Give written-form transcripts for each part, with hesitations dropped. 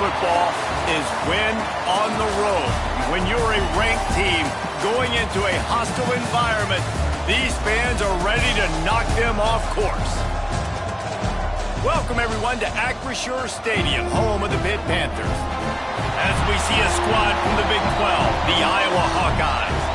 football is win on the road. When you're a ranked team going into a hostile environment, these fans are ready to knock them off course. Welcome, everyone, to Acrisure Stadium, home of the Pitt Panthers. As we see a squad from the Big 12, the Iowa Hawkeyes,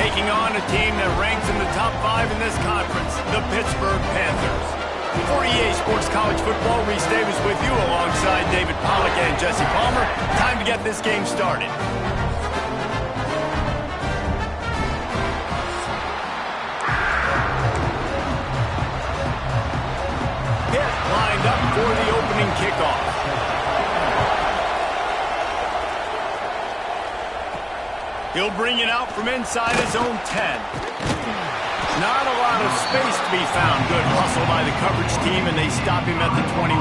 taking on a team that ranks in the top 5 in this conference, the Pittsburgh Panthers. For EA Sports College Football, Reese Davis with you alongside David Pollack and Jesse Palmer. Time to get this game started. Pitt lined up for the opening kickoff. He'll bring it out from inside his own 10. Not a lot of space to be found. Good hustle by the coverage team, and they stop him at the 21.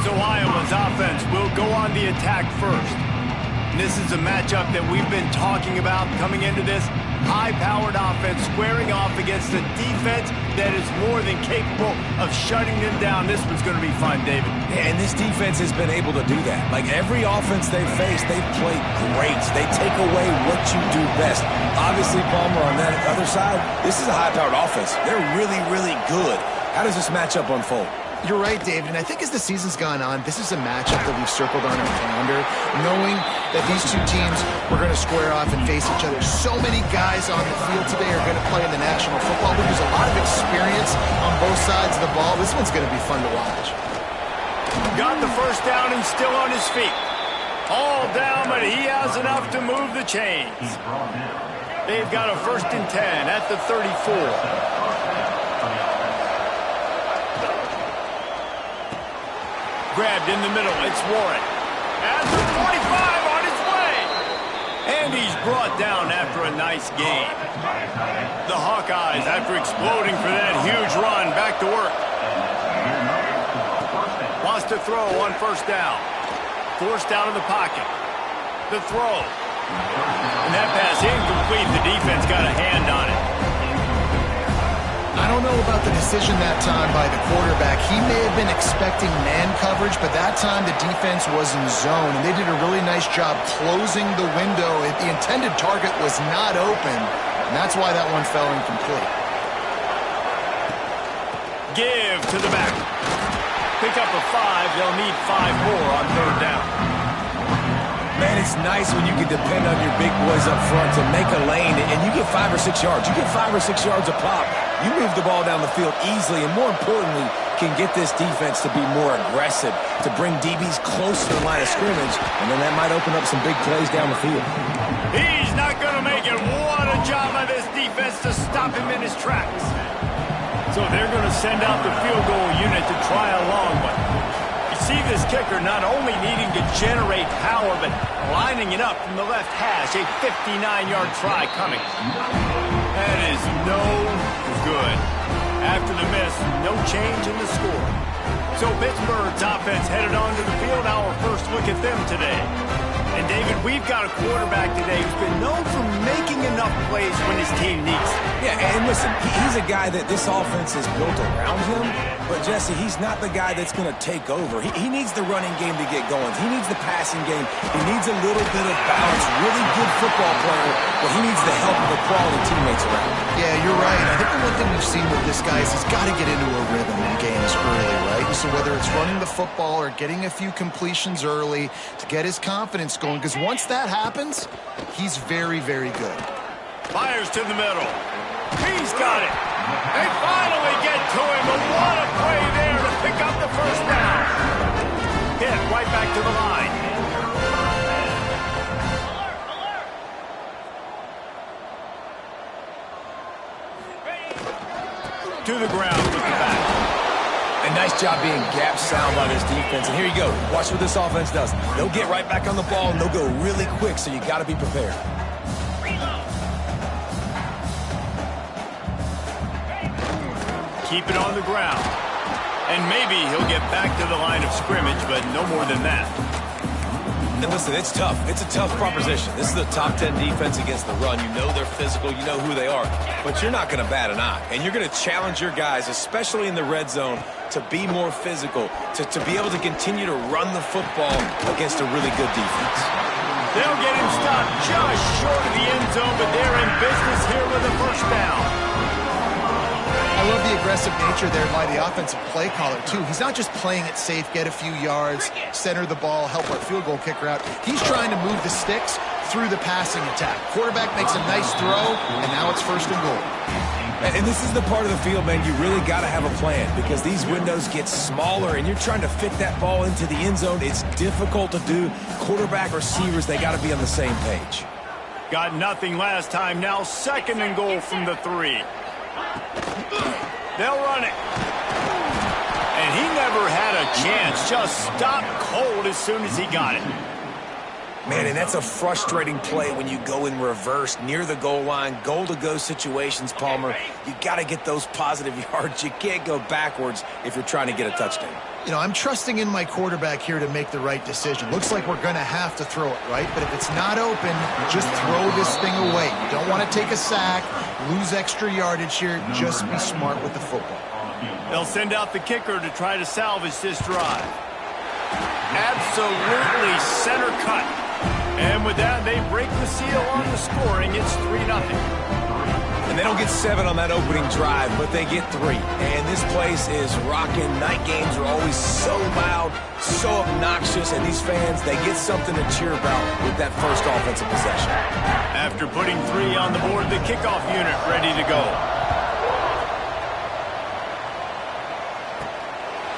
So Iowa's offense will go on the attack first. And this is a matchup that we've been talking about coming into this. High-powered offense squaring off against a defense that is more than capable of shutting them down. This one's going to be fun, David. Yeah, and this defense has been able to do that. Like every offense they've faced, they've played great. They take away what you do best. Obviously, Palmer, on that other side, this is a high-powered offense. They're really, really good. How does this matchup unfold? You're right, David, and I think as the season's gone on, this is a matchup that we've circled on our calendar, knowing that these two teams were going to square off and face each other. So many guys on the field today are going to play in the National Football League. There's a lot of experience on both sides of the ball. This one's going to be fun to watch. Got the first down and still on his feet. All down, but he has enough to move the chains. They've got a 1st and 10 at the 34. Grabbed in the middle, it's Warren. At the 45 on his way. And he's brought down after a nice gain. The Hawkeyes, after exploding for that huge run, back to work. Wants to throw on 1st down. Forced out of the pocket. The throw. And that pass incomplete. The defense got a hand on it. I don't know about the decision that time by the quarterback. He may have been expecting man coverage, but that time the defense was in zone, and they did a really nice job closing the window. The intended target was not open, and that's why that one fell incomplete. Give to the back. Pick up a 5. They'll need 5 more on 3rd down. Man, it's nice when you can depend on your big boys up front to make a lane, and you get 5 or 6 yards. You get 5 or 6 yards a pop. You move the ball down the field easily, and more importantly, can get this defense to be more aggressive, to bring DBs close to the line of scrimmage, and then that might open up some big plays down the field. He's not going to make it. What a job by this defense to stop him in his tracks. So they're going to send out the field goal unit to try a long one. You see this kicker not only needing to generate power, but lining it up from the left hash. A 59-yard try coming. That is no good. After the miss, no change in the score. So Pittsburgh's offense headed onto the field. Our first look at them today. And David, we've got a quarterback today who's been known for making enough plays when his team needs it. Yeah, and listen, he's a guy that this offense is built around him. But, Jesse, he's not the guy that's going to take over. He needs the running game to get going. He needs the passing game. He needs a little bit of balance. Really good football player, but he needs the help of the quality teammates around him. Yeah, you're right. I think the one thing we've seen with this guy is he's got to get into a rhythm in games early, right? So whether it's running the football or getting a few completions early to get his confidence going, because once that happens, he's very, very good. Fires to the middle. He's got it. They finally get to him, but what a play there to pick up the 1st down. Hit right back to the line. To the ground with the back. A nice job being gap sound by this defense. And here you go. Watch what this offense does. They'll get right back on the ball, and they'll go really quick, so you got to be prepared. Keep it on the ground. And maybe he'll get back to the line of scrimmage, but no more than that. And listen, it's tough. It's a tough proposition. This is a top 10 defense against the run. You know they're physical. You know who they are. But you're not going to bat an eye. And you're going to challenge your guys, especially in the red zone, to be more physical, to be able to continue to run the football against a really good defense. They'll get him stopped just short of the end zone, but they're in business here with a first down. I love the aggressive nature there by the offensive play caller, too. He's not just playing it safe, get a few yards, center the ball, help our field goal kicker out. He's trying to move the sticks through the passing attack. Quarterback makes a nice throw, and now it's first and goal. And this is the part of the field, man, you really got to have a plan because these windows get smaller and you're trying to fit that ball into the end zone. It's difficult to do. Quarterback, receivers, they got to be on the same page. Got nothing last time. Now second and goal from the 3. They'll run it. And he never had a chance. Just stopped cold as soon as he got it. Man, and that's a frustrating play when you go in reverse near the goal line, goal-to-go situations, Palmer. You got to get those positive yards. You can't go backwards if you're trying to get a touchdown. You know, I'm trusting in my quarterback here to make the right decision. Looks like we're going to have to throw it, right? But if it's not open, just throw this thing away. You don't want to take a sack, lose extra yardage here. Just be smart with the football. They'll send out the kicker to try to salvage this drive. Absolutely center cut. And with that, they break the seal on the scoring. It's 3-0. And they don't get 7 on that opening drive, but they get 3. And this place is rocking. Night games are always so loud, so obnoxious, and these fans, they get something to cheer about with that first offensive possession. After putting 3 on the board, the kickoff unit ready to go.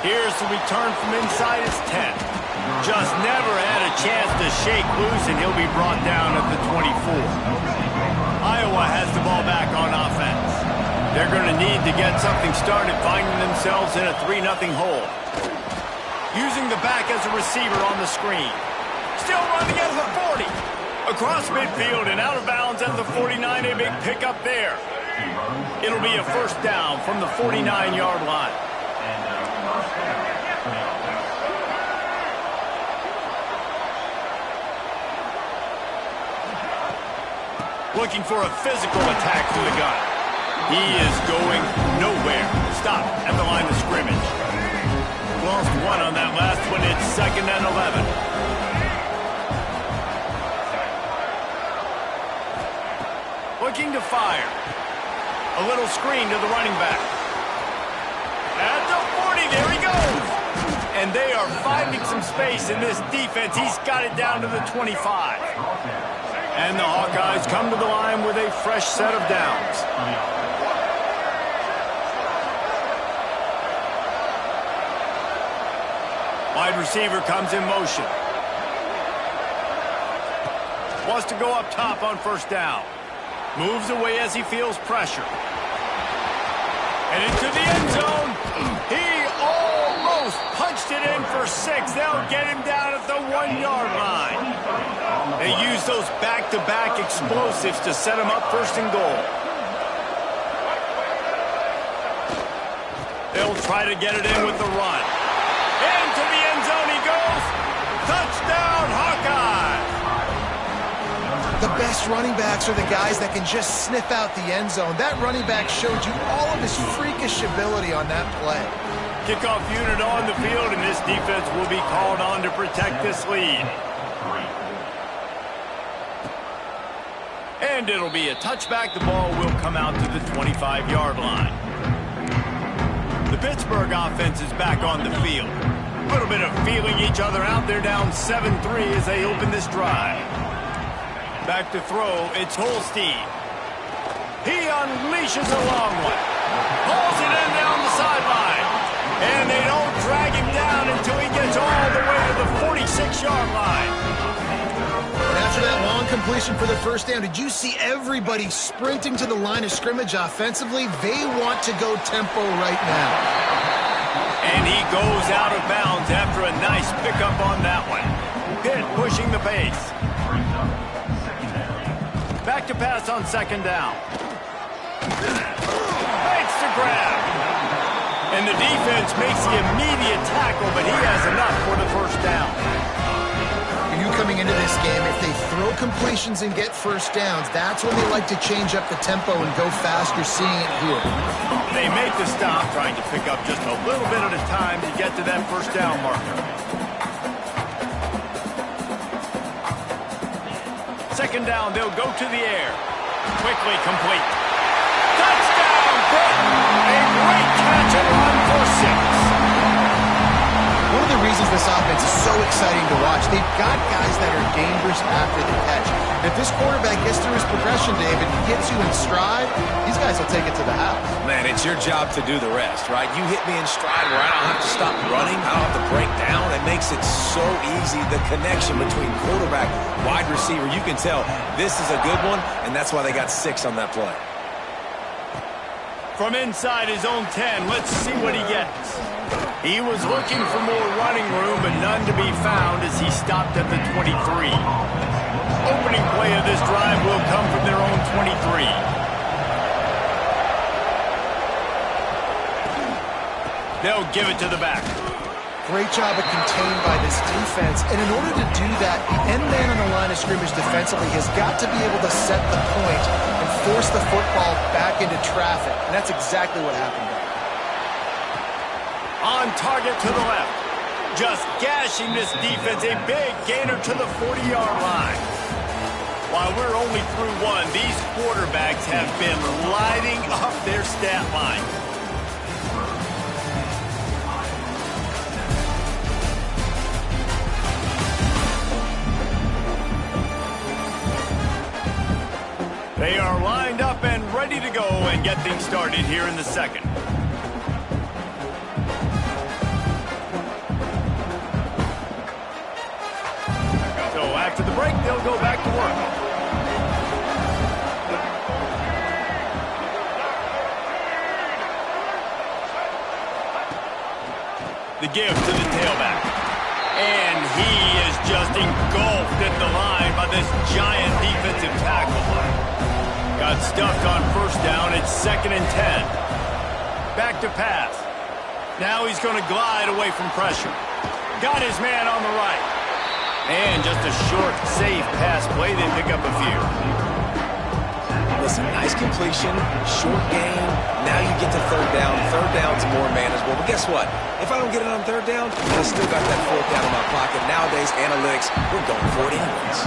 Here's the return from inside his 10. Just never had a chance to shake loose, and he'll be brought down at the 24. Iowa has the ball back on offense. They're going to need to get something started, finding themselves in a 3-0 hole. Using the back as a receiver on the screen. Still running at the 40. Across midfield and out of bounds at the 49. A big pickup there. It'll be a first down from the 49-yard line. Looking for a physical attack through the gun. He is going nowhere. Stop at the line of scrimmage. Lost 1 on that last one. It's 2nd and 11. Looking to fire. A little screen to the running back. At the 40, there he goes. And they are finding some space in this defense. He's got it down to the 25. And the Hawkeyes come to the line with a fresh set of downs. Wide receiver comes in motion. Wants to go up top on first down. Moves away as he feels pressure. And into the end zone. He almost punched it in for 6. They'll get him down at the 1-yard line. They use those back-to-back explosives to set him up first and goal. They'll try to get it in with the run. Into the end zone he goes. Touchdown, Hawkeye! The best running backs are the guys that can just sniff out the end zone. That running back showed you all of his freakish ability on that play. Kickoff unit on the field, and this defense will be called on to protect this lead. And it'll be a touchback. The ball will come out to the 25-yard line. The Pittsburgh offense is back on the field. A little bit of feeling each other out. They're down 7-3 as they open this drive. Back to throw, it's Holstein. He unleashes a long one. Hauls it in down the sideline. And they don't drag him down until he gets all the way to the 46-yard line. After that long completion for the first down, did you see everybody sprinting to the line of scrimmage offensively? They want to go tempo right now. And he goes out of bounds after a nice pickup on that one. Pitt pushing the pace. Back to pass on second down. Makes the grab. And the defense makes the immediate tackle, but he has enough for the first down. You coming throw completions and get first downs. That's when they like to change up the tempo and go fast. You're seeing it here. They make the stop, trying to pick up just a little bit at a time to get to that first down marker. Second down, they'll go to the air. Quickly complete. Touchdown, Britain! A great catch and run for 6. One of the reasons this offense is so exciting to watch, they've got guys that are dangerous after the catch. If this quarterback gets through his progression, David, gets you in stride, these guys will take it to the house. Man, it's your job to do the rest, right? You hit me in stride where I don't have to stop running, I don't have to break down. It makes it so easy, the connection between quarterback, wide receiver. You can tell this is a good one, and that's why they got 6 on that play. From inside his own 10, let's see what he gets. He was looking for more running room, but none to be found as he stopped at the 23. Opening play of this drive will come from their own 23. They'll give it to the back. Great job of contained by this defense. And in order to do that, the end man on the line of scrimmage defensively has got to be able to set the point and force the football back into traffic. And that's exactly what happened there. On target to the left. Just gashing this defense. A big gainer to the 40-yard line. While we're only through one, these quarterbacks have been lighting up their stat line. They are lined up and ready to go and get things started here in the second. So after the break, they'll go back to work. The give to the tailback. And he is just engulfed at the line by this giant defensive tackle. Got stuffed on first down. It's 2nd and 10. Back to pass. Now he's going to glide away from pressure. Got his man on the right. And just a short, safe pass play. They pick up a few. Listen, nice completion, short gain. Now you get to third down. Third down's more manageable. But guess what? If I don't get it on third down, I still got that fourth down in my pocket. Nowadays, analytics, we're going for it anyways.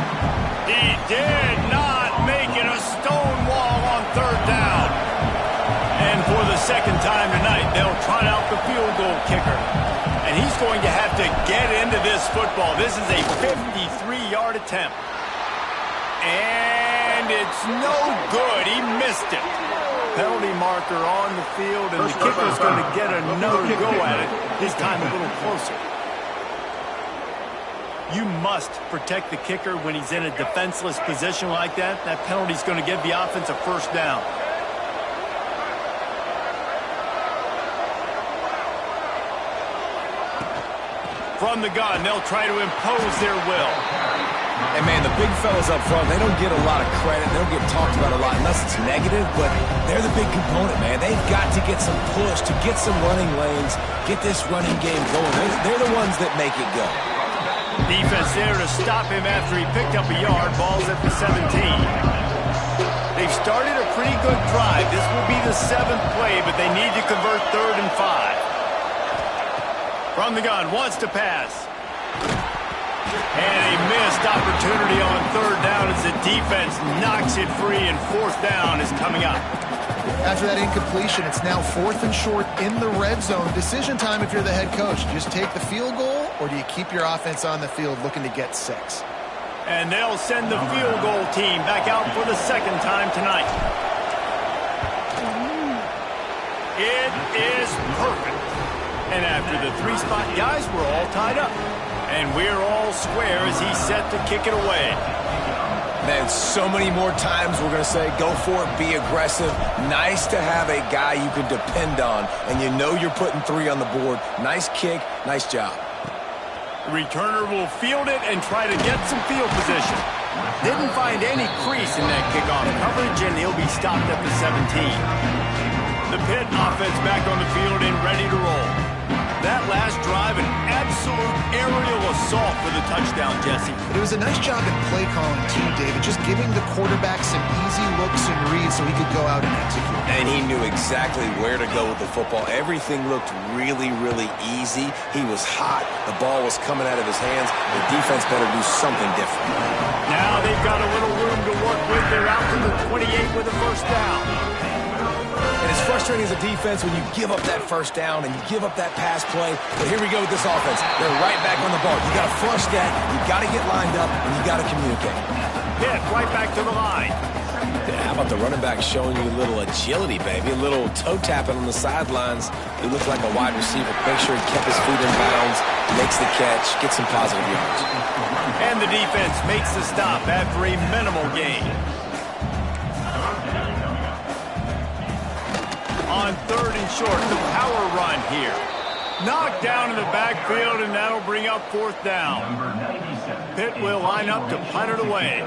He did not make it a stone wall on third down. And for the second time tonight, they'll trot out the field goal kicker. And he's going to have to get into this football. This is a 53-yard attempt. And it's no good. He missed it. Penalty marker on the field, and the kicker's going to get another go at it, this time a little closer. You must protect the kicker when he's in a defenseless position like that. That penalty's going to give the offense a first down. From the gun, they'll try to impose their will. And, man, the big fellas up front, they don't get a lot of credit. They don't get talked about a lot unless it's negative, but they're the big component, man. They've got to get some push, to get some running lanes, get this running game going. They're the ones that make it go. Defense there to stop him after he picked up a yard. Ball's at the 17. They've started a pretty good drive. This will be the 7th play, but they need to convert 3rd and 5. From the gun, wants to pass. And a missed opportunity on third down as the defense knocks it free, and 4th down is coming up. After that incompletion, it's now 4th and short in the red zone. Decision time if you're the head coach. Just take the field goal, or do you keep your offense on the field looking to get 6? And they'll send the field goal team back out for the 2nd time tonight. It is perfect. And after the 3-spot guys, we're all tied up. And we're all square as he's set to kick it away. Man, so many more times we're going to say, go for it, be aggressive. Nice to have a guy you can depend on, and you know you're putting 3 on the board. Nice kick, nice job. The returner will field it and try to get some field position. Didn't find any crease in that kickoff coverage, and he'll be stopped at the 17. The Pitt offense back on the field and ready to roll. That last drive, an absolute absolute aerial assault for the touchdown, Jesse. But it was a nice job in play calling, too, David, just giving the quarterback some easy looks and reads so he could go out and execute. And he knew exactly where to go with the football. Everything looked really, really easy. He was hot. The ball was coming out of his hands. The defense better do something different. Now they've got a little room to work with. They're out to the 28 with a first down. And it's frustrating as a defense when you give up that first down and you give up that pass play. But here we go with this offense. They're right back on the ball. You got to flush that. You got to get lined up, and you got to communicate. Hit right back to the line. Yeah, how about the running back showing you a little agility, baby? A little toe tapping on the sidelines. He looked like a wide receiver. Make sure he kept his feet in bounds, makes the catch, gets some positive yards. And the defense makes the stop after a minimal gain. On 3rd and short, the power run here. Knocked down in the backfield, and that'll bring up 4th down. Pitt will line up to punt it away.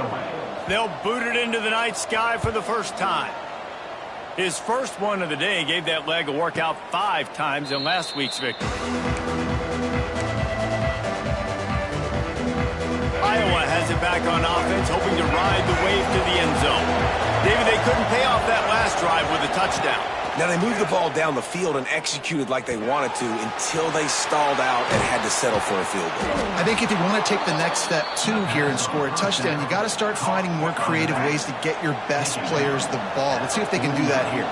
They'll boot it into the night sky for the first time. His first one of the day gave that leg a workout 5 times in last week's victory. Iowa has it back on offense, hoping to ride the wave to the end zone. David, they couldn't pay off that last drive with a touchdown. Now, they moved the ball down the field and executed like they wanted to until they stalled out and had to settle for a field goal. I think if you want to take the next step, too, here and score a touchdown, you got to start finding more creative ways to get your best players the ball. Let's see if they can do that here.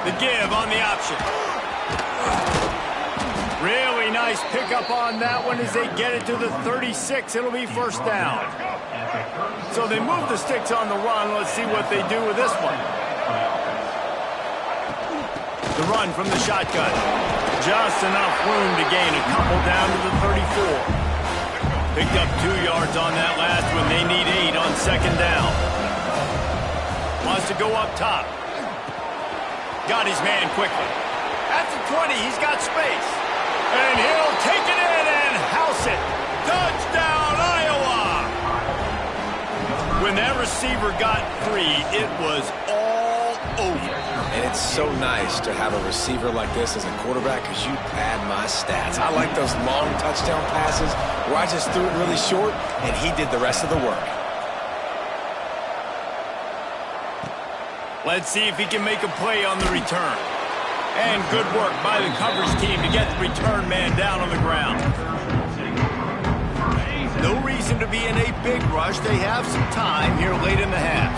The give on the option. Really nice pickup on that one as they get it to the 36. It'll be first down. So they move the sticks on the run. Let's see what they do with this one. The run from the shotgun. Just enough room to gain a couple down to the 34. Picked up 2 yards on that last one. They need 8 on 2nd down. Wants to go up top. Got his man quickly. At the 20, he's got space. And he'll take it in and house it. Touchdown, Iowa! When that receiver got free, it was all over. And it's so nice to have a receiver like this as a quarterback because you pad my stats. I like those long touchdown passes where I just threw it really short and he did the rest of the work. Let's see if he can make a play on the return. And good work by the coverage team to get the return man down on the ground. No reason to be in a big rush. They have some time here late in the half.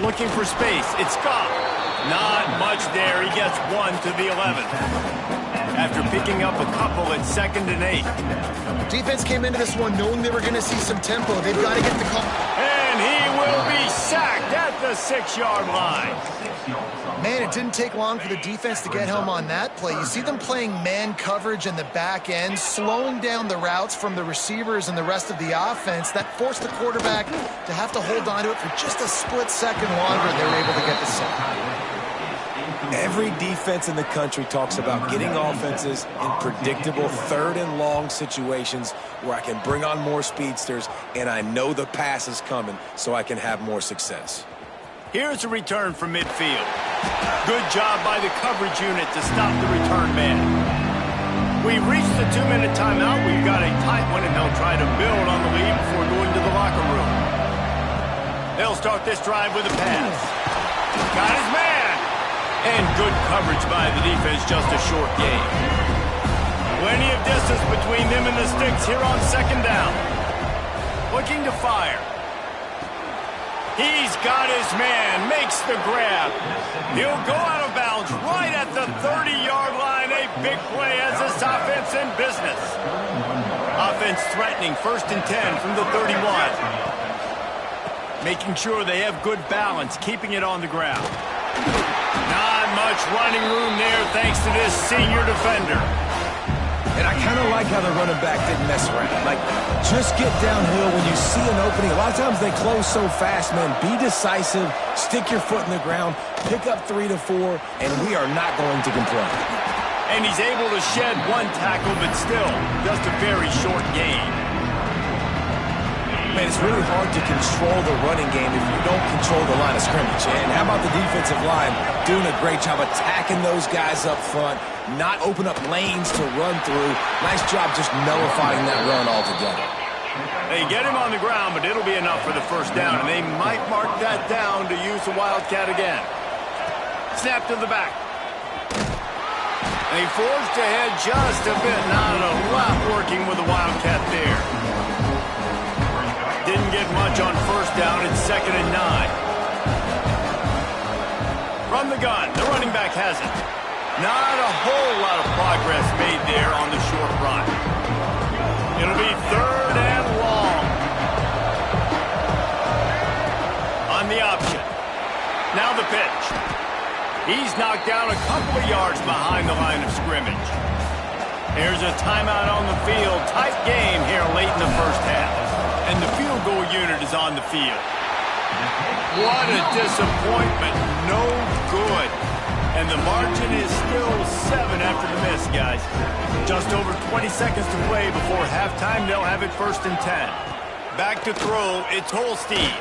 Looking for space. It's Scott. Not much there. He gets 1 to the 11. After picking up a couple at 2nd and 8. Defense came into this one knowing they were going to see some tempo. They've got to get the call. And he will be sacked at the 6-yard line. Man, it didn't take long for the defense to get home on that play. You see them playing man coverage in the back end, slowing down the routes from the receivers and the rest of the offense. That forced the quarterback to have to hold on to it for just a split second longer, and they were able to get the sack. Every defense in the country talks about getting offenses in predictable 3rd and long situations where I can bring on more speedsters and I know the pass is coming so I can have more success. Here's a return from midfield. Good job by the coverage unit to stop the return man. We've reached the 2-minute timeout. We've got a tight one, and they'll try to build on the lead before going to the locker room. They'll start this drive with a pass. Got his man. And good coverage by the defense, just a short gain. Plenty of distance between them and the sticks here on 2nd down. Looking to fire. He's got his man, makes the grab. He'll go out of bounds right at the 30-yard line. A big play as this offense in business. Offense threatening 1st and 10 from the 31. Making sure they have good balance, keeping it on the ground. Not much running room there thanks to this senior defender. And I kind of like how the running back didn't mess around. Like, just get downhill when you see an opening. A lot of times they close so fast, man. Be decisive, stick your foot in the ground, pick up 3 to 4, and we are not going to complain. And he's able to shed 1 tackle, but still, just a very short gain. Man, it's really hard to control the running game if you don't control the line of scrimmage. And how about the defensive line doing a great job attacking those guys up front, not open up lanes to run through. Nice job just nullifying that run altogether. They get him on the ground, but it'll be enough for the first down, and they might mark that down to use the Wildcat again. Snap to the back. They forged ahead just a bit. Not a lot working with the Wildcat there. Didn't get much on first down. It's 2nd and 9. From the gun, the running back has it. Not a whole lot of progress made there on the short run. It'll be 3rd and long. On the option. Now the pitch. He's knocked down a couple of yards behind the line of scrimmage. Here's a timeout on the field. Tight game here late in the first half. And the field goal unit is on the field. What a disappointment. No good. And the margin is still 7 after the miss, guys. Just over 20 seconds to play before halftime. They'll have it 1st and 10. Back to throw. It's Holstein.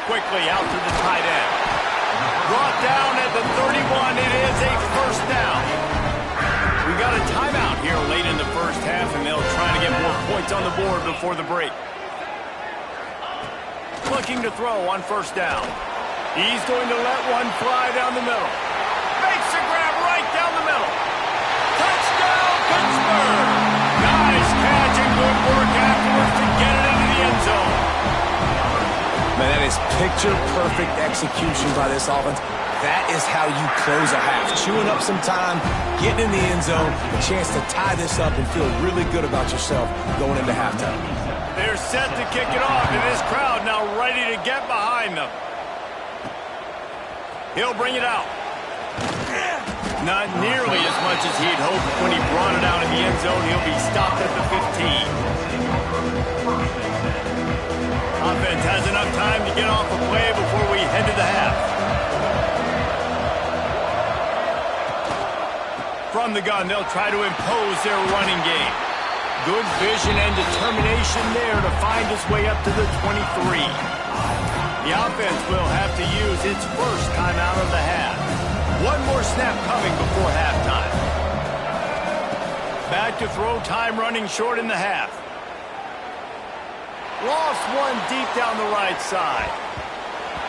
Quickly out to the tight end. Brought down at the 31. It is a first down. We got a timeout here late in the first half, and they'll try to get more points on the board before the break. Looking to throw on first down. He's going to let one fly down the middle. Makes a grab right down the middle. Touchdown, Pittsburgh! Nice catch and good work afterwards to get it into the end zone. Man, that is picture-perfect execution by this offense. That is how you close a half. Chewing up some time, getting in the end zone, a chance to tie this up and feel really good about yourself going into halftime. They're set to kick it off, and this crowd now ready to get behind them. He'll bring it out. Not nearly as much as he'd hoped when he brought it out in the end zone. He'll be stopped at the 15. Offense has enough time to get off a play before we head to the half. From the gun, they'll try to impose their running game. Good vision and determination there to find its way up to the 23. The offense will have to use its first timeout of the half. One more snap coming before halftime. Back to throw, time running short in the half. Lost one deep down the right side.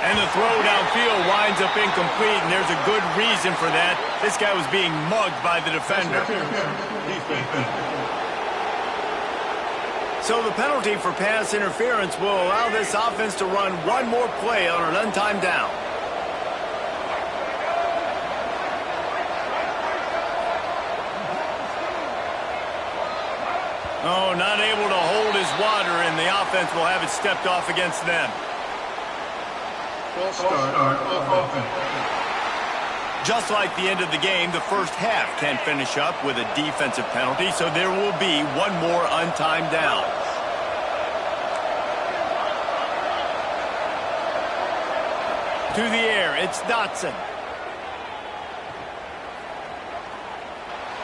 And the throw downfield winds up incomplete, and there's a good reason for that. This guy was being mugged by the defender. So the penalty for pass interference will allow this offense to run one more play on an untimed down. Oh, not able to hold his water, and the offense will have it stepped off against them. Just like the end of the game, the first half can finish up with a defensive penalty, so there will be one more untimed down. To the air, it's Dotson.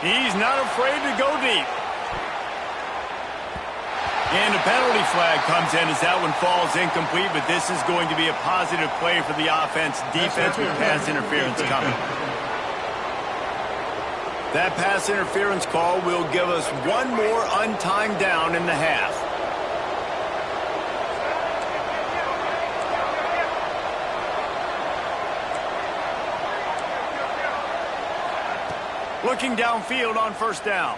He's not afraid to go deep. And a penalty flag comes in as that one falls incomplete, but this is going to be a positive play for the offense. Defense with pass interference coming. That pass interference call will give us one more untimed down in the half. Looking downfield on first down.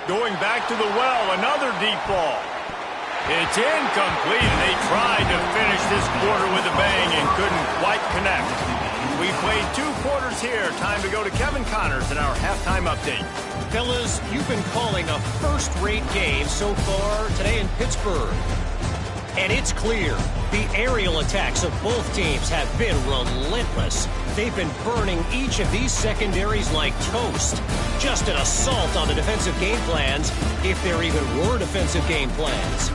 Going back to the well, another deep ball. It's incomplete, and they tried to finish this quarter with a bang and couldn't quite connect. We played 2 quarters here. Time to go to Kevin Connors in our halftime update. Fellas, you've been calling a first-rate game so far today in Pittsburgh. And it's clear, the aerial attacks of both teams have been relentless. They've been burning each of these secondaries like toast. Just an assault on the defensive game plans, if there even were defensive game plans.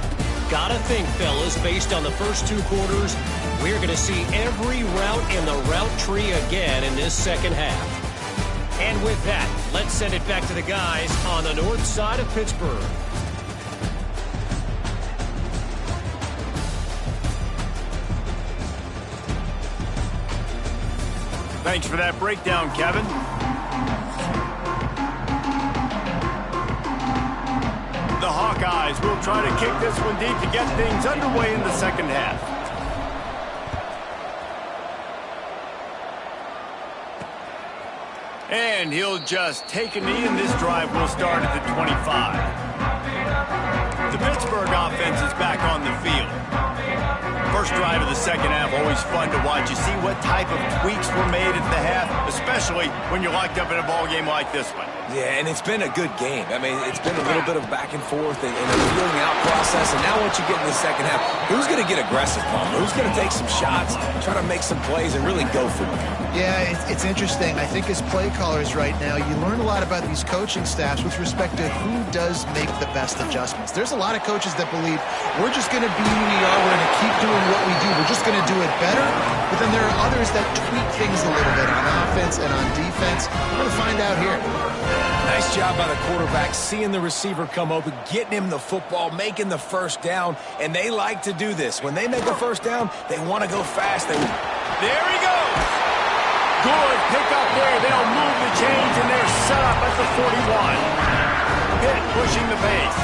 Gotta think, fellas, based on the first 2 quarters, we're going to see every route in the route tree again in this second half. And with that, let's send it back to the guys on the north side of Pittsburgh. Thanks for that breakdown, Kevin. The Hawkeyes will try to kick this one deep to get things underway in the second half. And he'll just take a knee, and this drive will start at the 25. The Pittsburgh offense is back on the field. First drive of the second half, always fun to watch. You see what type of tweaks were made at the half, especially when you're locked up in a ball game like this one. Yeah, and it's been a good game. I mean, it's been a little bit of back and forth and a feeling out process. And now once you get in the second half, who's going to get aggressive, Palmer? Who's going to take some shots, try to make some plays, and really go for it? Yeah, it's interesting. I think as play callers right now, you learn a lot about these coaching staffs with respect to who does make the best adjustments. There's a lot of coaches that believe we're just going to be who we are. We're going to keep doing what we do. We're just going to do it better. But then there are others that tweak things a little bit on offense and on defense. We're going to find out here. Nice job by the quarterback, seeing the receiver come open, getting him the football, making the first down, and they like to do this. When they make a first down, they want to go fast. There he goes. Good pick up there. They'll move the chains, and they're set up at the 41. Pitt pushing the pace.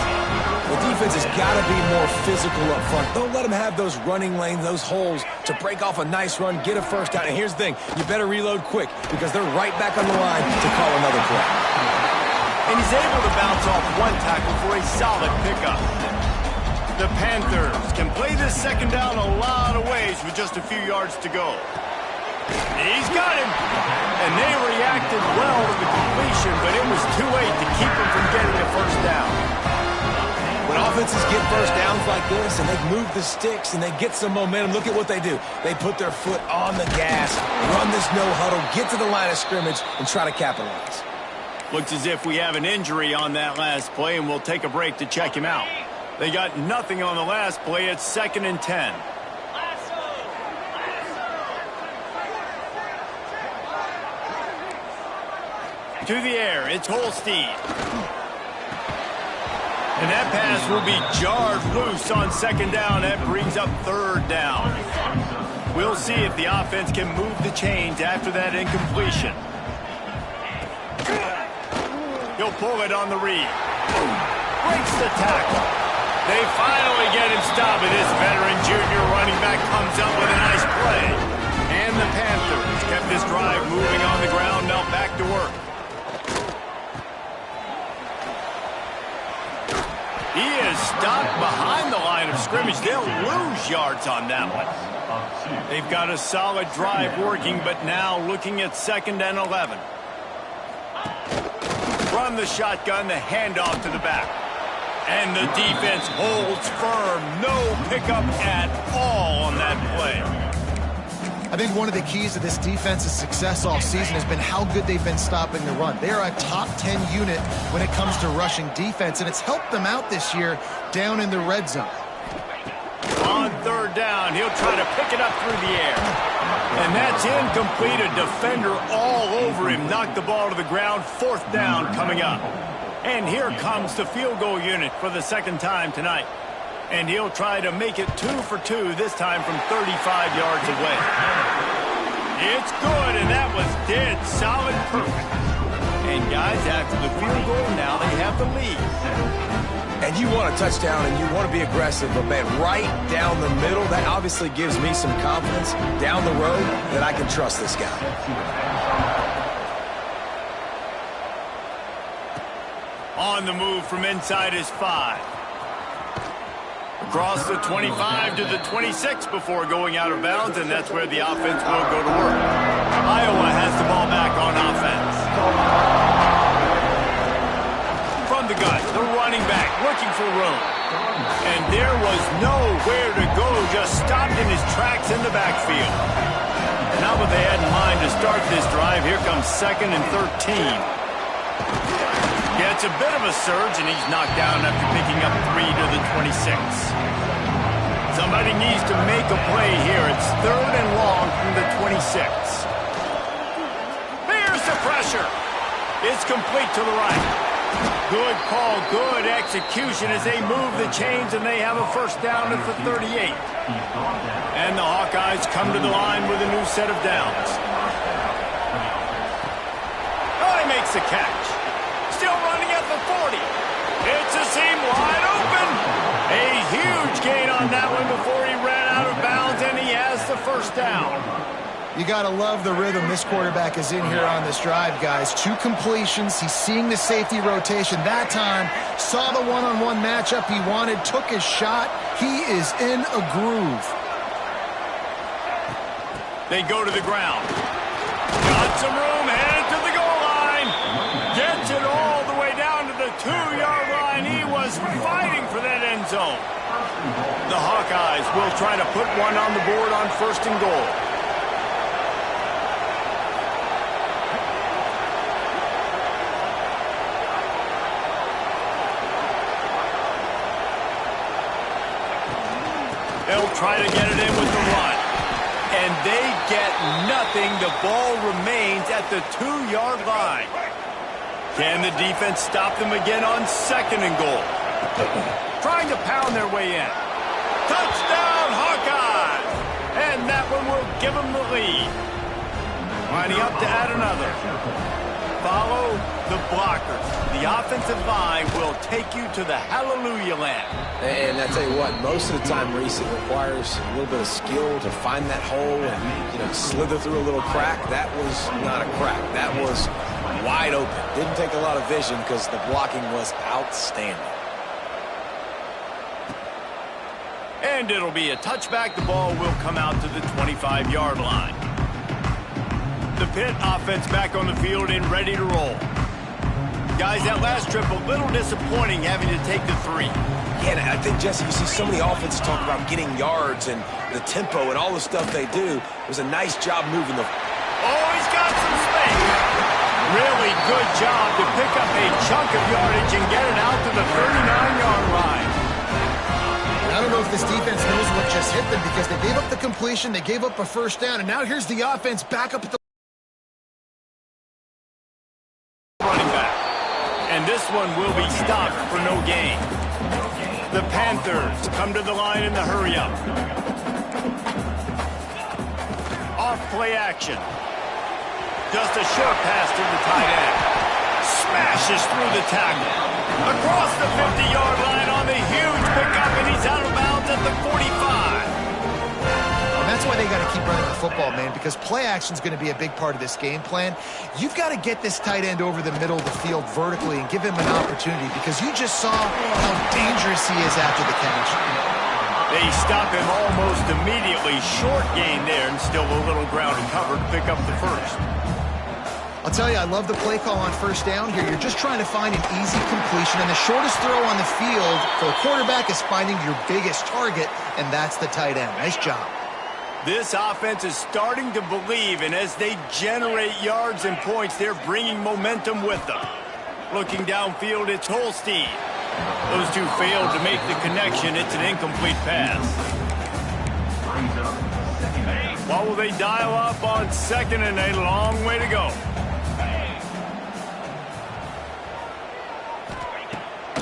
The defense has got to be more physical up front. Don't let them have those running lanes, those holes to break off a nice run, get a first down. And here's the thing, you better reload quick because they're right back on the line to call another play. And he's able to bounce off one tackle for a solid pickup. The Panthers can play this second down a lot of ways with just a few yards to go. He's got him. And they reacted well to the completion, but it was too late to keep him from getting a first down. When offenses get first downs like this and they move the sticks and they get some momentum, look at what they do. They put their foot on the gas, run this no huddle, get to the line of scrimmage, and try to capitalize. Looks as if we have an injury on that last play, and we'll take a break to check him out. They got nothing on the last play. It's 2nd and 10. To the air, it's Holstein. And that pass will be jarred loose on second down. That brings up 3rd down. We'll see if the offense can move the chains after that incompletion. He'll pull it on the read. Breaks the tackle. They finally get him stopped. This veteran junior running back comes up with a nice play. And the Panthers kept this drive moving on the ground. Now back to work. He is stopped behind the line of scrimmage. They'll lose yards on that one. They've got a solid drive working, but now looking at 2nd and 11. Run the shotgun, the handoff to the back. And the defense holds firm. No pickup at all on that play. I think one of the keys to this defense's success all season has been how good they've been stopping the run. They are a top 10 unit when it comes to rushing defense, and it's helped them out this year down in the red zone. On 3rd down, he'll try to pick it up through the air. And that's incomplete. A defender all over him. Knocked the ball to the ground. 4th down coming up. And here comes the field goal unit for the 2nd time tonight. And he'll try to make it 2 for 2, this time from 35 yards away. It's good, and that was dead solid perfect. And guys, after the field goal, now they have the lead. And you want a touchdown and you want to be aggressive, but man, right down the middle, that obviously gives me some confidence down the road that I can trust this guy. On the move from inside his 5. Across the 25 to the 26 before going out of bounds, and that's where the offense will go to work. Iowa has the ball back on offense. From the gun, the running back looking for room. And there was nowhere to go, just stopped in his tracks in the backfield. Not what they had in mind to start this drive. Here comes 2nd and 13. Gets a bit of a surge, and he's knocked down after picking up 3 to the 26. Somebody needs to make a play here. It's 3rd and long from the 26. There's the pressure. It's complete to the right. Good call, good execution as they move the chains, and they have a first down at the 38. And the Hawkeyes come to the line with a new set of downs. the catch. Still running at the 40. It's a seam wide open. A huge gain on that one before he ran out of bounds, and he has the first down. You got to love the rhythm this quarterback is in here on this drive, guys. 2 completions. He's seeing the safety rotation. That time, saw the one-on-one matchup he wanted, took his shot. He is in a groove. They go to the ground. Got some room, headed to the goal line. Gets it all the way down to the 2-yard line. He was fighting for that end zone. The Hawkeyes will try to put one on the board on 1st and goal. They'll try to get it in with the run. And they get nothing. The ball remains at the 2-yard line. Can the defense stop them again on 2nd and goal? Trying to pound their way in. Touchdown, Hawkeyes! And that one will give them the lead. Lining up to add another. Follow the blockers. The offensive line will take you to the hallelujah land. And I tell you what, most of the time, Reese, it requires a little bit of skill to find that hole and, slither through a little crack. That was not a crack. That was wide open. Didn't take a lot of vision because the blocking was outstanding. And it'll be a touchback. The ball will come out to the 25-yard line. The Pitt offense back on the field and ready to roll. Guys, that last trip a little disappointing having to take the 3. Yeah, and I think, Jesse, you see so many offenses talk about getting yards and the tempo and all the stuff they do. It was a nice job moving the... Oh, he's got some space. Really good job to pick up a chunk of yardage and get it out to the 39-yard line. I don't know if this defense knows what just hit them because they gave up the completion, they gave up a 1st down, and now here's the offense back up at the... Running back. And this one will be stopped for no gain. The Panthers come to the line in the hurry-up. Off play action. Just a short pass to the tight end. Smashes through the tackle. Across the 50-yard line on the huge pickup, and he's out of bounds at the 45. And that's why they got to keep running the football, man, because play action is going to be a big part of this game plan. You've got to get this tight end over the middle of the field vertically and give him an opportunity because you just saw how dangerous he is after the catch. They stop him almost immediately. Short gain there and still a little ground to cover to pick up the 1st. I'll tell you, I love the play call on 1st down here. You're just trying to find an easy completion, and the shortest throw on the field for a quarterback is finding your biggest target, and that's the tight end. Nice job. This offense is starting to believe, and as they generate yards and points, they're bringing momentum with them. Looking downfield, it's Holstein. Those two failed to make the connection. It's an incomplete pass. What will they dial up on 2nd and a long way to go?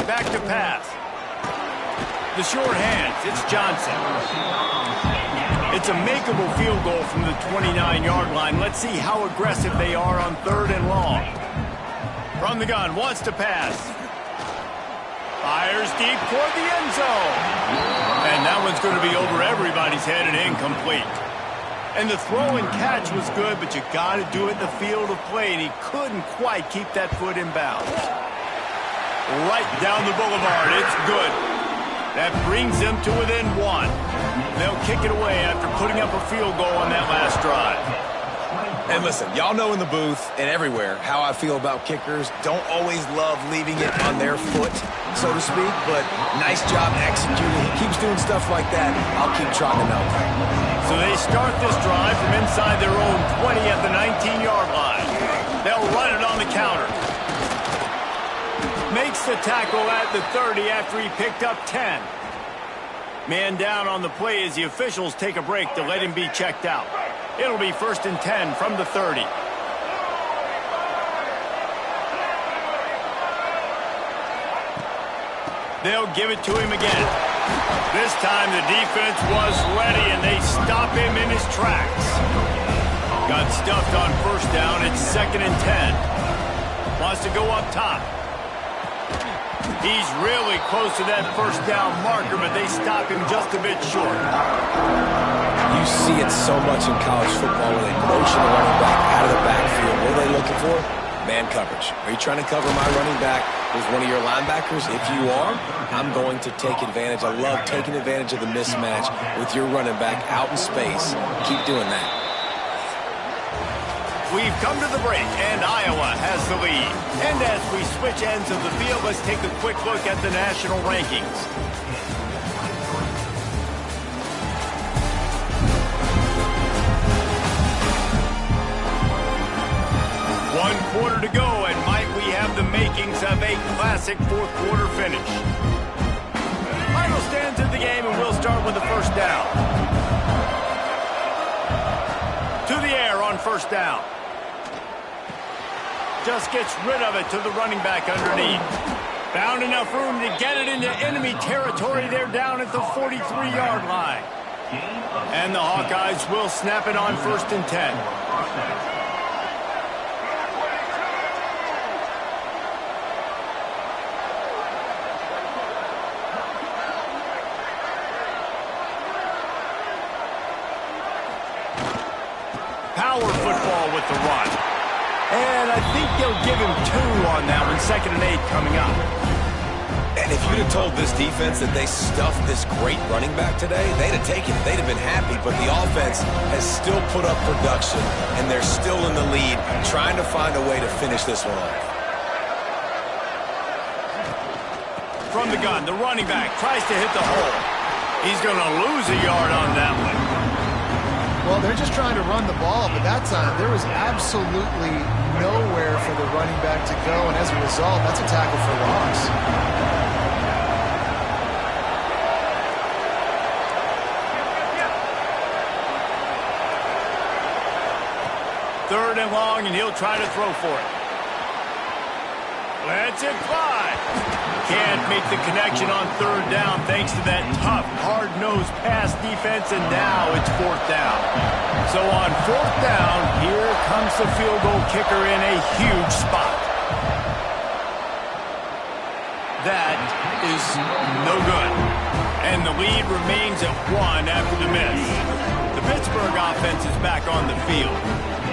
Back to pass. The short hands. It's Johnson. It's a makeable field goal from the 29-yard line. Let's see how aggressive they are on 3rd and long. From the gun, wants to pass. Fires deep toward the end zone. And that one's going to be over everybody's head and incomplete. And the throw and catch was good, but you got to do it in the field of play, and he couldn't quite keep that foot in bounds. Right down the boulevard. It's good. That brings them to within 1. They'll kick it away after putting up a field goal on that last drive. And listen, y'all know in the booth and everywhere how I feel about kickers. Don't always love leaving it on their foot, so to speak, but nice job executing. He keeps doing stuff like that. I'll keep trotting out. So they start this drive from inside their own 20 at the 19-yard line. They'll run it on the counter. Makes the tackle at the 30 after he picked up 10. Man down on the play as the officials take a break to let him be checked out. It'll be 1st and 10 from the 30. They'll give it to him again. This time the defense was ready and they stop him in his tracks. Got stuffed on 1st down. It's 2nd and 10. wants to go up top. He's really close to that first down marker, but they stop him just a bit short. You see it so much in college football where they motion the running back out of the backfield. What are they looking for? Man coverage. Are you trying to cover my running back with one of your linebackers? If you are, I'm going to take advantage. I love taking advantage of the mismatch with your running back out in space. Keep doing that. We've come to the break, and Iowa has the lead. And as we switch ends of the field, let's take a quick look at the national rankings. One quarter to go, and might we have the makings of a classic fourth-quarter finish. Final stands in the game, and we'll start with the first down. To the air on first down. Just gets rid of it to the running back underneath. Found enough room to get it into enemy territory. They're down at the 43-yard line. And the Hawkeyes will snap it on 1st and 10. Power football with the run. And I think they'll give him 2 on that one. 2nd and 8 coming up. And if you'd have told this defense that they stuffed this great running back today, they'd have taken it. They'd have been happy. But the offense has still put up production, and they're still in the lead, trying to find a way to finish this one off. From the gun, the running back tries to hit the hole. He's going to lose a yard on that one. Well, they're just trying to run the ball, but that time there was absolutely nowhere for the running back to go, and as a result, that's a tackle for loss. 3rd and long, and he'll try to throw for it. Lets it fly. Can't make the connection on 3rd down thanks to that tough, hard-nosed pass defense, and now it's 4th down. So on 4th down, here comes the field goal kicker in a huge spot. That is no good. And the lead remains at 1 after the miss. The Pittsburgh offense is back on the field.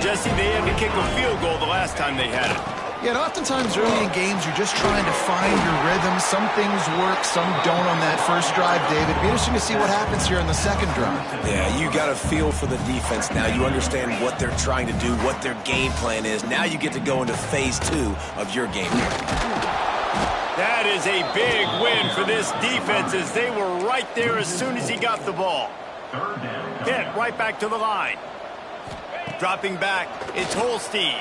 Jesse, they had to kick a field goal the last time they had it. Yeah, and oftentimes early in games, you're just trying to find your rhythm. Some things work, some don't on that first drive, David. It'd be interesting to see what happens here in the second drive. Yeah, you got a feel for the defense now. You understand what they're trying to do, what their game plan is. Now you get to go into phase 2 of your game plan. That is a big win for this defense as they were right there as soon as he got the ball. Hit right back to the line. Dropping back, it's Holstein.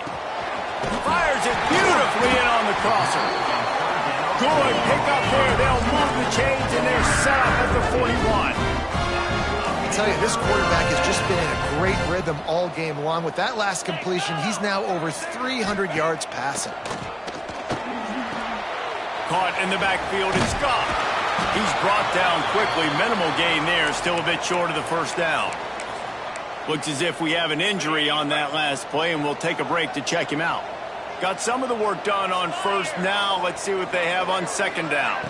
Fires it beautifully in on the crosser. Good pick up there. They'll move the chains, and they're set up at the 41. I tell you, this quarterback has just been in a great rhythm all game long. With that last completion, he's now over 300 yards passing. Caught in the backfield, it's Scott. He's brought down quickly. Minimal gain there, still a bit short of the first down. Looks as if we have an injury on that last play, and we'll take a break to check him out. Got some of the work done on first. Now let's see what they have on 2nd down.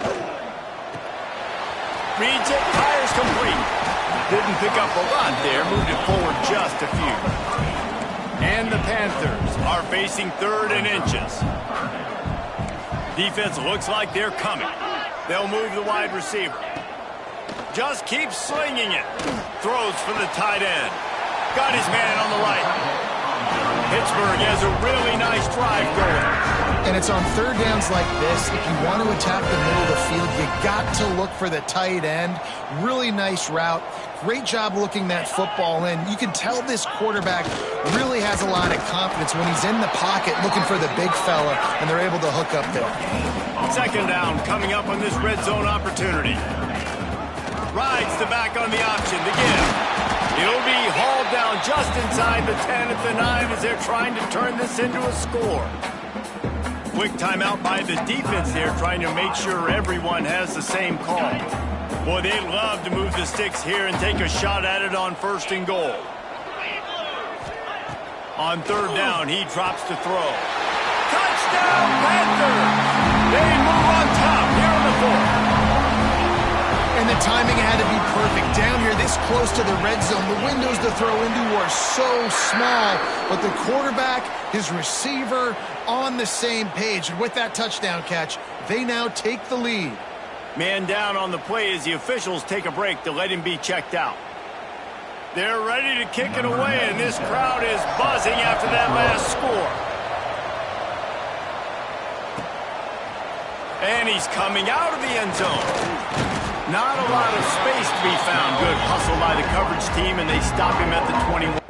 Reads it, fires complete. Didn't pick up a lot there, moved it forward just a few. And the Panthers are facing 3rd and inches. Defense looks like they're coming. They'll move the wide receiver. Just keeps slinging it. Throws for the tight end. Got his man on the right. Pittsburgh has a really nice drive going. And it's on 3rd downs like this. If you want to attack the middle of the field, you got to look for the tight end. Really nice route. Great job looking that football in. You can tell this quarterback really has a lot of confidence when he's in the pocket looking for the big fella, and they're able to hook up there. 2nd down coming up on this red zone opportunity. Rides the back on the option to give. He'll be hauled down just inside the 10 at the 9 as they're trying to turn this into a score. Quick timeout by the defense there, trying to make sure everyone has the same call. Boy, they love to move the sticks here and take a shot at it on 1st and goal. On 3rd down, he drops to throw. Touchdown! Touchdown, Panthers! They move on top here in the fourth. And the timing had to be perfect. Down here, this close to the red zone, the windows to throw into are so small. But the quarterback, his receiver, on the same page. And with that touchdown catch, they now take the lead. Man down on the play as the officials take a break to let him be checked out. They're ready to kick it away, and this crowd is buzzing after that last score. And he's coming out of the end zone. Not a lot of space to be found. Good hustle by the coverage team, and they stop him at the 21.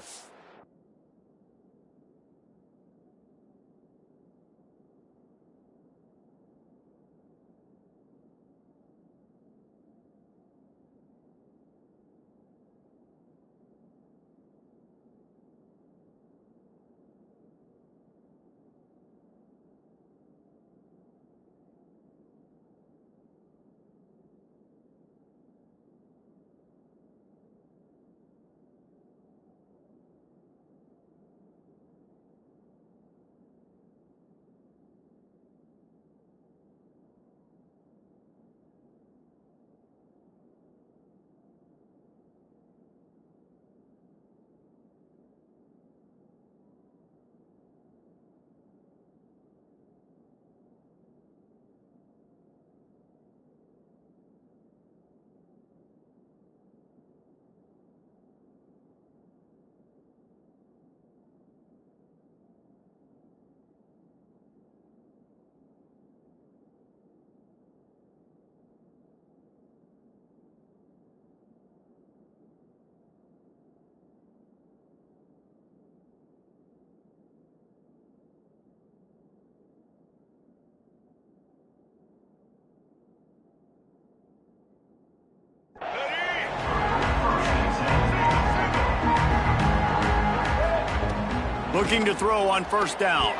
Looking to throw on first down.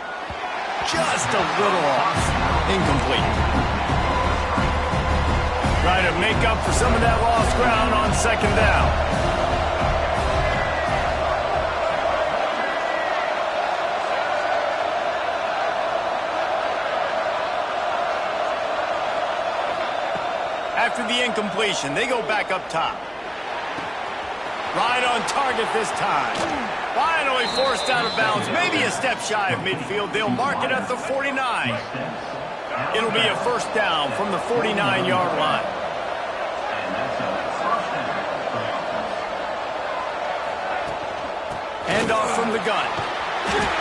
Just a little off. Incomplete. Trying to make up for some of that lost ground on second down. After the incompletion, they go back up top. Right on target this time. Finally forced out of bounds. Maybe a step shy of midfield. They'll mark it at the 49. It'll be a first down from the 49-yard line. Handoff from the gun.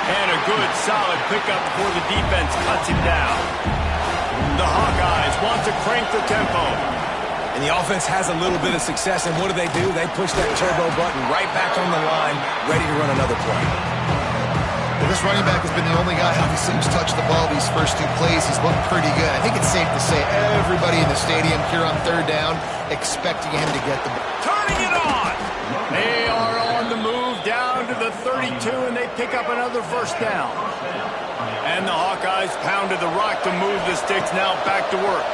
And a good, solid pickup before the defense cuts him down. The Hawkeyes want to crank the tempo. And the offense has a little bit of success, and what do? They push that turbo button right back on the line, ready to run another play. Well, this running back has been the only guy, obviously, who's touched the ball these first two plays. He's looked pretty good. I think it's safe to say everybody in the stadium here on third down expecting him to get the ball. Turning it on! They are on the move down to the 32, and they pick up another first down. And the Hawkeyes pounded the rock to move the sticks, now back to work.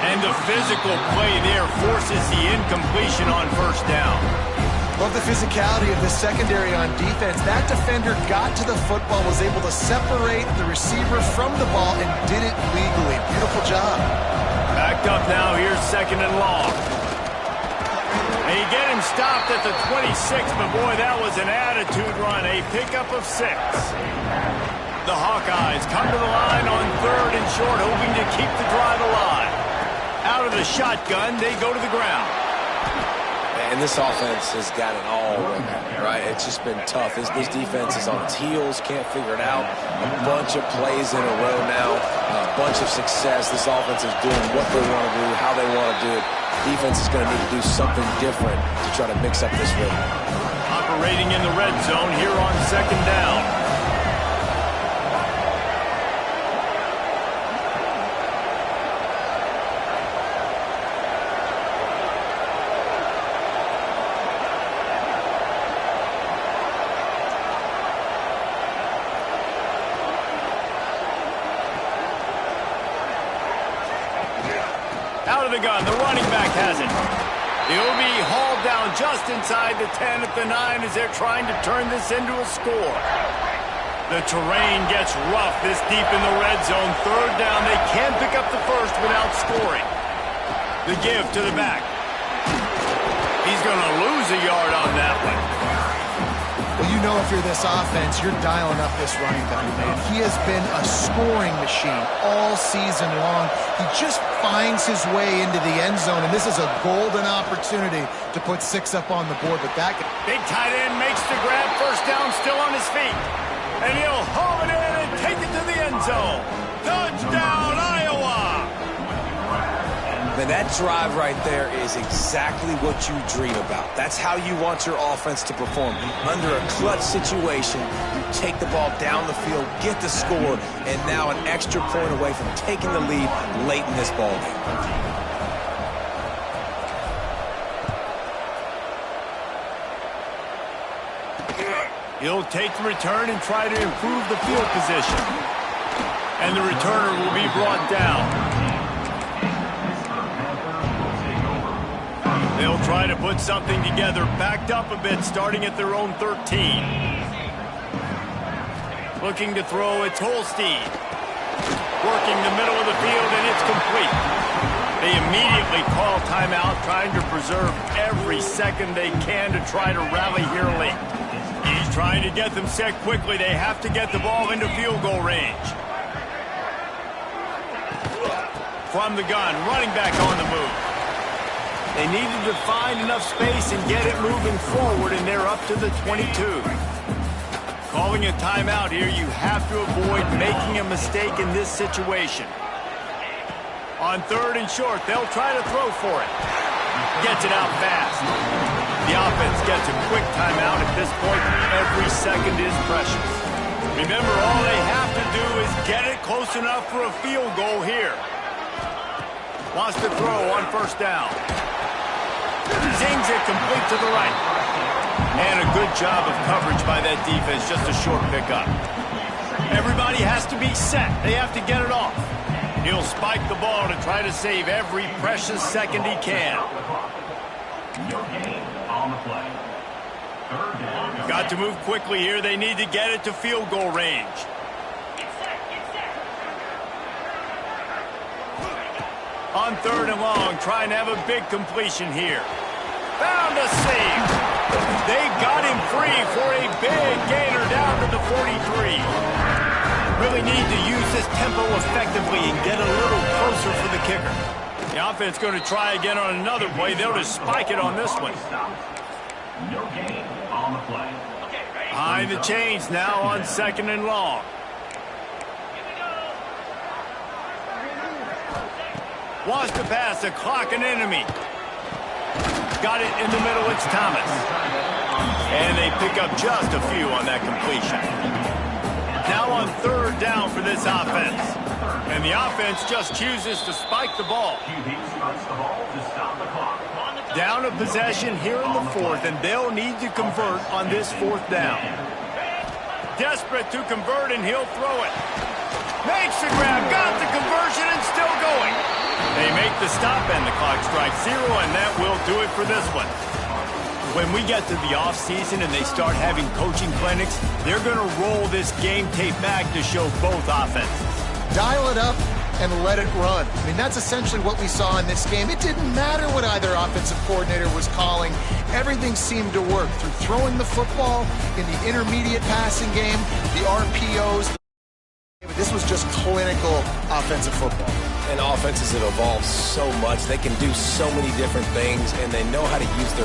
And the physical play there forces the incompletion on first down. Love the physicality of the secondary on defense. That defender got to the football, was able to separate the receiver from the ball, and did it legally. Beautiful job. Backed up now. Here's second and long. And you get him stopped at the 26, but boy, that was an attitude run. A pickup of 6. The Hawkeyes come to the line on third and short, hoping to keep the drive alive. Out of the shotgun, they go to the ground. And this offense has got it all right. It's just been tough. This defense is on its heels, can't figure it out. A bunch of plays in a row now, a bunch of success. This offense is doing what they want to do, how they want to do it. Defense is going to need to do something different to try to mix up this rhythm. Operating in the red zone here on second down. Out of the gun, the running back has it. He'll be hauled down just inside the 10 at the 9 as they're trying to turn this into a score. The terrain gets rough this deep in the red zone. Third down, they can pick up the first without scoring. The give to the back. He's going to lose a yard on that one. Well, you know if you're this offense, you're dialing up this running back, man. He has been a scoring machine all season long. He just finds his way into the end zone, and this is a golden opportunity to put 6 up on the board. But that big tight end makes the grab. First down, still on his feet. And he'll haul it in and take it to the end zone. Touchdown, Iowa! Man, that drive right there is exactly what you dream about. That's how you want your offense to perform. Under a clutch situation, you take the ball down the field, get the score, and now an extra point away from taking the lead late in this ball game. He'll take the return and try to improve the field position. And the returner will be brought down. They'll try to put something together, backed up a bit, starting at their own 13. Looking to throw, it's Holstein. Working the middle of the field, and it's complete. They immediately call timeout, trying to preserve every second they can to try to rally here late. He's trying to get them set quickly. They have to get the ball into field goal range. From the gun, running back on the move. They needed to find enough space and get it moving forward, and they're up to the 22. Calling a timeout here, you have to avoid making a mistake in this situation. On third and short, they'll try to throw for it. Gets it out fast. The offense gets a quick timeout. At this point, every second is precious. Remember, all they have to do is get it close enough for a field goal here. Wants to throw on first down. Zings it complete to the right. And a good job of coverage by that defense, just a short pickup. Everybody has to be set. They have to get it off. He'll spike the ball to try to save every precious second he can. Got to move quickly here. They need to get it to field goal range. On third and long, trying to have a big completion here. Found a save. They got him free for a big gainer down to the 43. Really need to use this tempo effectively and get a little closer for the kicker. The offense going to try again on another play. They'll just spike it on this one. No gain on the play. Behind the chains now on second and long. Wants to pass, a clock an enemy. Got it in the middle, it's Thomas. And they pick up just a few on that completion. Now on third down for this offense. And the offense just chooses to spike the ball. Down a possession here in the fourth, and they'll need to convert on this fourth down. Desperate to convert, and he'll throw it. Makes the grab, got the conversion, and still going. They make the stop, and the clock strikes 0, and that will do it for this one. When we get to the offseason and they start having coaching clinics, they're going to roll this game tape back to show both offenses. Dial it up and let it run. I mean, that's essentially what we saw in this game. It didn't matter what either offensive coordinator was calling. Everything seemed to work through throwing the football, in the intermediate passing game, the RPOs. This was just clinical offensive football. And offenses have evolved so much. They can do so many different things, and they know how to use their